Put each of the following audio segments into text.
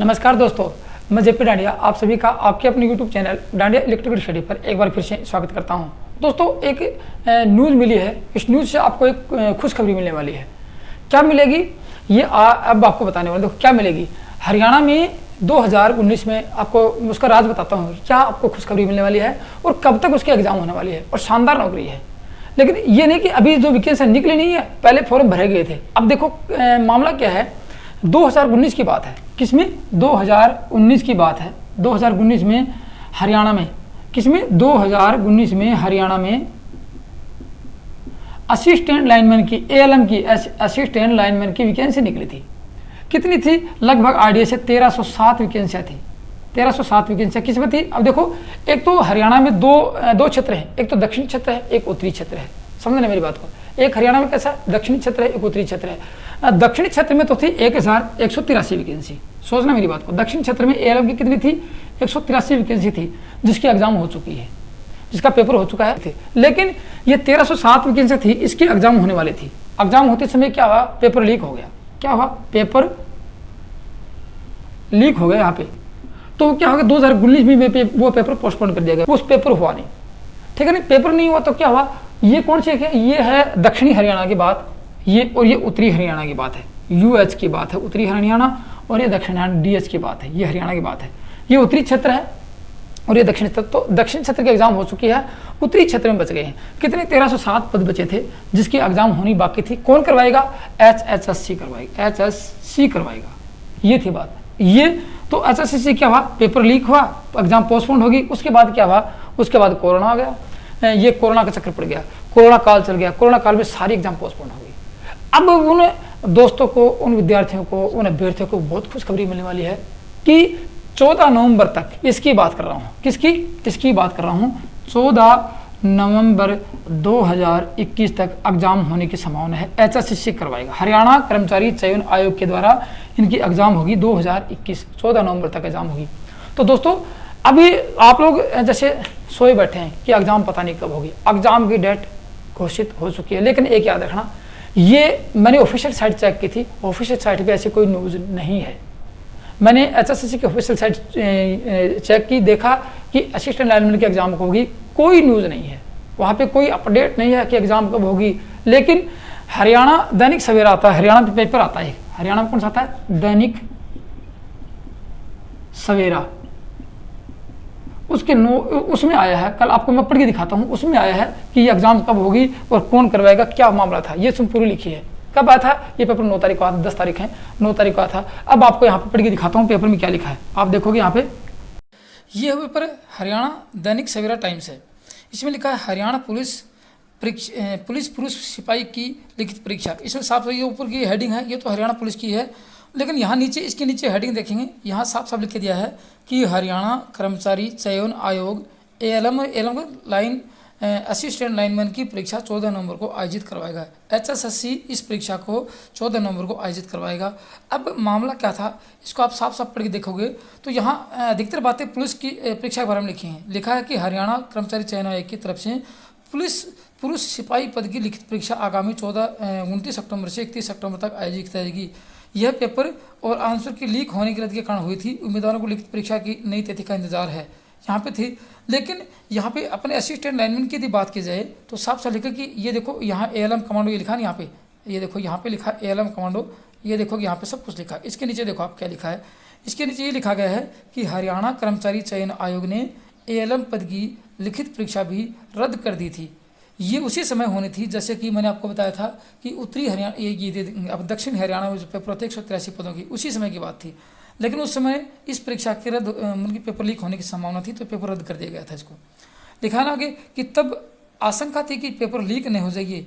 नमस्कार दोस्तों, मैं जेपी डांडिया आप सभी का आपके अपने YouTube channel dandiya electrical study पर एक बार फिर से स्वागत करता हूं। दोस्तों, एक न्यूज़ मिली है। इस न्यूज़ से आपको एक खुशखबरी मिलने वाली है। क्या मिलेगी ये अब आपको बताने वाला। देखो क्या मिलेगी। हरियाणा में 2019 में आपको उसका राज बताता हूँ, क्या आपको खुशखबरी मिलने वाली है और कब तक उसकी एग्जाम होने वाली है। और शानदार नौकरी है, लेकिन ये नहीं कि अभी जो वैकेंसी निकली नहीं है, पहले फॉर्म भरे गए थे। अब देखो मामला क्या है, 2019 की बात है। किसमें? 2019 की बात है। 2019 में हरियाणा में, किसमें? 2019 में हरियाणा में असिस्टेंट लाइनमैन की, एएलएम की असिस्टेंट लाइनमैन की वैकेंसी निकली थी। कितनी थी? लगभग आईडीए से 1307 वैकेंसियाँ थी। 1307 वैकेंसियाँ किस में थी? अब देखो, एक तो हरियाणा में दो क्षेत्र हैं, एक तो दक्षिणी क्षेत्र है, एक उत्तरी क्षेत्र है। समझना मेरी बात को। एक हरियाणा में कैसा दक्षिणी क्षेत्र है, एक उत्तरी क्षेत्र है। दक्षिणी क्षेत्र में तो थी 1183 वैकेंसी। सोचना मेरी बात को। दक्षिण क्षेत्र में एएलएम की कितनी थी? 183 वैकेंसी थी, जिसकी एग्जाम हो चुकी है, जिसका पेपर हो चुका है। लेकिन ये 1307 वैकेंसी थी, इसकी एग्जाम होने वाली थी। एग्जाम होते समय क्या हुआ? पेपर लीक हो गया। क्या हुआ? पेपर लीक हो गया यहाँ पे। तो क्या होगा, 2019 में वो पेपर पोस्टपोन कर दिया गया। उस पेपर हुआ नहीं, ठीक है। नहीं, पेपर नहीं हुआ तो क्या हुआ? ये कौन सी है? ये है दक्षिणी हरियाणा की बात, ये और ये उत्तरी हरियाणा की बात है। यूएच की बात है उत्तरी हरियाणा, और ये दक्षिण हरियाणा डीएच की बात है। ये हरियाणा की बात है। ये उत्तरी क्षेत्र है और ये दक्षिण क्षेत्र। तो दक्षिण क्षेत्र की एग्जाम हो चुकी है, उत्तरी क्षेत्र में बच गए हैं। कितने? 1307 पद बचे थे, जिसकी एग्जाम होनी बाकी थी। कौन करवाएगा? HSSC करवाएगा। HSC करवाएगा, ये थी बात। ये तो HSSC क्या हुआ? पेपर लीक हुआ, एग्जाम पोस्टपोन होगी। उसके बाद क्या हुआ? उसके बाद कोरोना आ गया। ये कोरोना का चक्कर पड़ गया, कोरोना काल चल गया। कोरोना काल में सारी एग्जाम पोस्टपोन हो गई। अब उन दोस्तों को, उन विद्यार्थियों को, उन अभ्यर्थियों को बहुत खुशखबरी मिलने वाली है कि 14 नवंबर तक, इसकी बात कर रहा हूँ। किसकी? इसकी बात कर रहा हूँ। 14 नवंबर 2021 तक एग्जाम होने की संभावना है। HSSC करवाएगा, हरियाणा कर्मचारी चयन आयोग के द्वारा इनकी एग्जाम होगी। 2021 14 नवंबर तक एग्जाम होगी। तो दोस्तों, अभी आप लोग जैसे सोए बैठे हैं कि एग्जाम पता नहीं कब होगी। एग्जाम की डेट घोषित हो चुकी है, लेकिन एक याद रखना, ये मैंने ऑफिशियल साइट चेक की थी, ऑफिशियल साइट पे ऐसी कोई न्यूज़ नहीं है। मैंने HSSC की ऑफिशियल साइट चेक की, देखा कि असिस्टेंट लाइनमैन की एग्जाम कब होगी, कोई न्यूज़ नहीं है वहाँ पे, कोई अपडेट नहीं है कि एग्जाम कब होगी। लेकिन हरियाणा दैनिक सवेरा आता है, हरियाणा पेपर आता है। हरियाणा में कौन सा आता है? दैनिक सवेरा। उसमें आया है, कल आपको मैं पढ़ के दिखाता हूँ। उसमें आया है कि ये एग्जाम कब होगी और कौन करवाएगा, क्या मामला था, ये पूरी लिखी है। कब आया था ये पेपर? 9 तारीख को आया था। 10 तारीख है, 9 तारीख को आया था। अब आपको यहाँ पे पढ़ के दिखाता हूँ पेपर में क्या लिखा है। आप देखोगे यहाँ पे, ये पेपर हरियाणा दैनिक सवेरा टाइम्स है। इसमें लिखा है हरियाणा पुलिस पुरुष सिपाही की लिखित परीक्षा। इसमें साफ, ये ऊपर की हेडिंग है, ये तो हरियाणा पुलिस की है। लेकिन यहाँ नीचे, इसके नीचे हेडिंग देखेंगे, यहाँ साफ साफ लिख के दिया है कि हरियाणा कर्मचारी चयन आयोग एएलएम लाइन असिस्टेंट लाइनमैन की परीक्षा 14 नवंबर को आयोजित करवाएगा। HSSC इस परीक्षा को 14 नवंबर को आयोजित करवाएगा। अब मामला क्या था, इसको आप साफ साफ पढ़ के देखोगे तो यहाँ अधिकतर बातें पुलिस की परीक्षा के बारे में लिखी हैं। लिखा है कि हरियाणा कर्मचारी चयन आयोग की तरफ से पुरुष सिपाही पद की लिखित परीक्षा आगामी 29 अक्टूबर से 31 अक्टूबर तक आयोजित की जाएगी। यह पेपर और आंसर की लीक होने की रद्द के कारण हुई थी। उम्मीदवारों को लिखित परीक्षा की नई तिथि का इंतजार है, यहाँ पे थी। लेकिन यहाँ पे अपने असिस्टेंट लाइनमैन की यदि बात की जाए तो साफ साफ लिखा कि ये देखो, यहाँ एएलएम कमांडो ये लिखा है यहाँ पे, ये देखो यहाँ पे लिखा एएलएम कमांडो, ये देखो यहाँ पे सब कुछ लिखा है। इसके नीचे देखो आप क्या लिखा है, इसके नीचे ये लिखा गया है कि हरियाणा कर्मचारी चयन आयोग ने एएलएम पद की लिखित परीक्षा भी रद्द कर दी थी। ये उसी समय होनी थी जैसे कि मैंने आपको बताया था कि उत्तरी हरियाणा, ये अब दक्षिण हरियाणा में जो पेपर होते 183 पदों की, उसी समय की बात थी। लेकिन उस समय इस परीक्षा के रद्द, मतलब पेपर लीक होने की संभावना थी, तो पेपर रद्द कर दिया गया था। इसको लिखा ना आगे कि तब आशंका थी कि पेपर लीक नहीं हो जाएगी।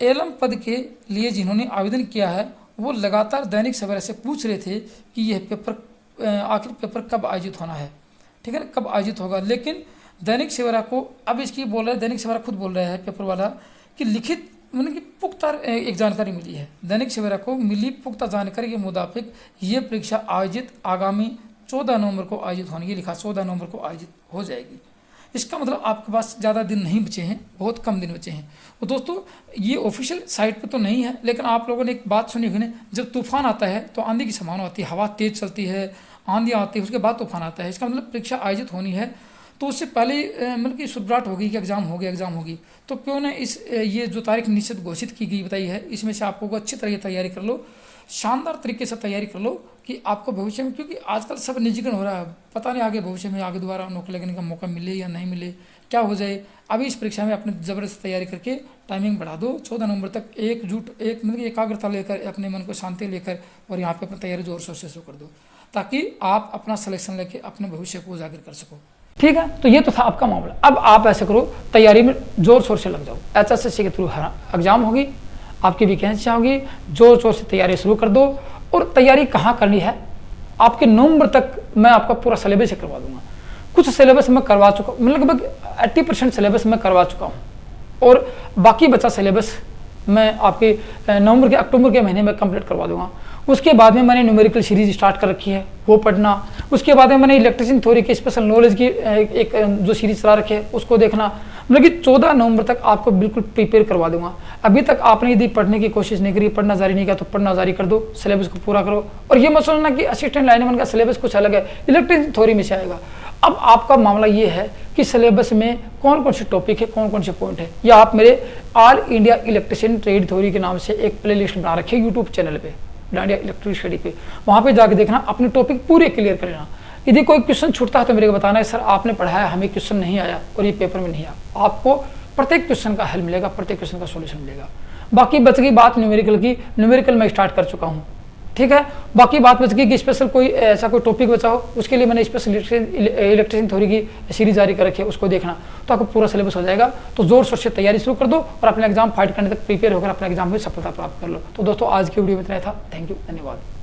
एएलएम पद के लिए जिन्होंने आवेदन किया है वो लगातार दैनिक सवेरा से पूछ रहे थे कि यह पेपर, आखिर पेपर कब आयोजित होना है, ठीक है ना, कब आयोजित होगा। लेकिन दैनिक सवेरा को अब इसकी बोल रहा है, दैनिक सवेरा खुद बोल रहा है पेपर वाला कि लिखित, मतलब कि पुख्ता एक जानकारी मिली है। दैनिक सवेरा को मिली पुख्ता जानकारी के मुताबिक ये परीक्षा आयोजित आगामी 14 नवंबर को आयोजित होने की लिखा, 14 नवंबर को आयोजित हो जाएगी। इसका मतलब आपके पास ज़्यादा दिन नहीं बचे हैं, बहुत कम दिन बचे हैं। और दोस्तों, ये ऑफिशियल साइट पे तो नहीं है, लेकिन आप लोगों ने एक बात सुनी होगी ना, जब तूफान आता है तो आंधी की संभावना होती है, हवा तेज़ चलती है आंधी आती है, उसके बाद तूफान आता है। इसका मतलब परीक्षा आयोजित होनी है तो उससे पहले मतलब कि सुबराहट होगी कि एग्ज़ाम होगी। तो क्यों ना ये जो तारीख निश्चित घोषित की गई बताई है, इसमें से आपको अच्छी तरह तैयारी कर लो, शानदार तरीके से तैयारी कर लो कि आपको भविष्य में, क्योंकि आजकल सब निजीकरण हो रहा है, पता नहीं आगे भविष्य में आगे दोबारा नौकरी लगने का मौका मिले या नहीं मिले, क्या हो जाए। अभी इस परीक्षा में अपने ज़बरदस्त तैयारी करके टाइमिंग बढ़ा दो। 14 नवंबर तक मतलब एकाग्रता लेकर, अपने मन को शांति लेकर और यहाँ पे अपनी तैयारी जोर शोर से शुरू कर दो, ताकि आप अपना सिलेक्शन लेके अपने भविष्य को उजागर कर सको। ठीक है, तो ये तो था आपका मामला। अब आप ऐसे करो, तैयारी में जोर शोर से लग जाओ। HSSC के थ्रू एग्जाम होगी, आपकी वैकेंसी होगी, जोर शोर से तैयारी शुरू कर दो। और तैयारी कहाँ करनी है, आपके नवंबर तक मैं आपका पूरा सिलेबस ही करवा दूंगा। कुछ सिलेबस मैं करवा चुका हूँ, मतलब लगभग 80% सिलेबस मैं करवा चुका हूँ, और बाकी बचा सिलेबस मैं आपके अक्टूबर के महीने में कंप्लीट करवा दूंगा। उसके बाद में मैंने न्यूमेरिकल सीरीज स्टार्ट कर रखी है, वो पढ़ना। उसके बाद में मैंने इलेक्ट्रिशियन थ्योरी की स्पेशल नॉलेज की एक जो सीरीज चला रखी है उसको देखना। मतलब कि 14 नवंबर तक आपको बिल्कुल प्रिपेयर करवा दूंगा। अभी तक आपने यदि पढ़ने की कोशिश नहीं करी, पढ़ना जारी नहीं किया, तो पढ़ना जारी कर दो, सिलेबस को पूरा करो। और ये मत सोचना कि असिस्टेंट लाइनमैन का सिलेबस कुछ अलग है, इलेक्ट्रिशियन थ्योरी में से आएगा। अब आपका मामला ये है कि सिलेबस में कौन कौन से टॉपिक है, कौन कौन से पॉइंट है, या आप मेरे all India electrician trade theory के नाम से एक प्लेलिस्ट बना रखी है यूट्यूब चैनल पे, डांडिया इलेक्ट्रिक स्टडी पे, वहाँ पे जाके देखना, अपने टॉपिक पूरे क्लियर कर लेना। यदि कोई क्वेश्चन छूटता है तो मेरे को बताना है, सर आपने पढ़ाया, हमें क्वेश्चन नहीं आया और ये पेपर में नहीं आया। आपको प्रत्येक क्वेश्चन का हल मिलेगा, प्रत्येक क्वेश्चन का सोल्यूशन मिलेगा। बाकी बच गई बात न्यूमेरिकल की, न्यूमेरिकल मैं स्टार्ट कर चुका हूँ, ठीक है। बाकी बात बच गई कि स्पेशल कोई ऐसा कोई टॉपिक बचा हो, उसके लिए मैंने स्पेशल इलेक्ट्रिशियन थ्योरी की सीरीज जारी कर रखी है, उसको देखना, तो आपको पूरा सिलेबस हो जाएगा। तो जोर शोर से तैयारी शुरू कर दो और अपने एग्जाम फाइट करने तक प्रिपेयर होकर अपने एग्जाम में सफलता प्राप्त कर लो। तो दोस्तों आज की वीडियो में इतना था। थैंक यू, धन्यवाद।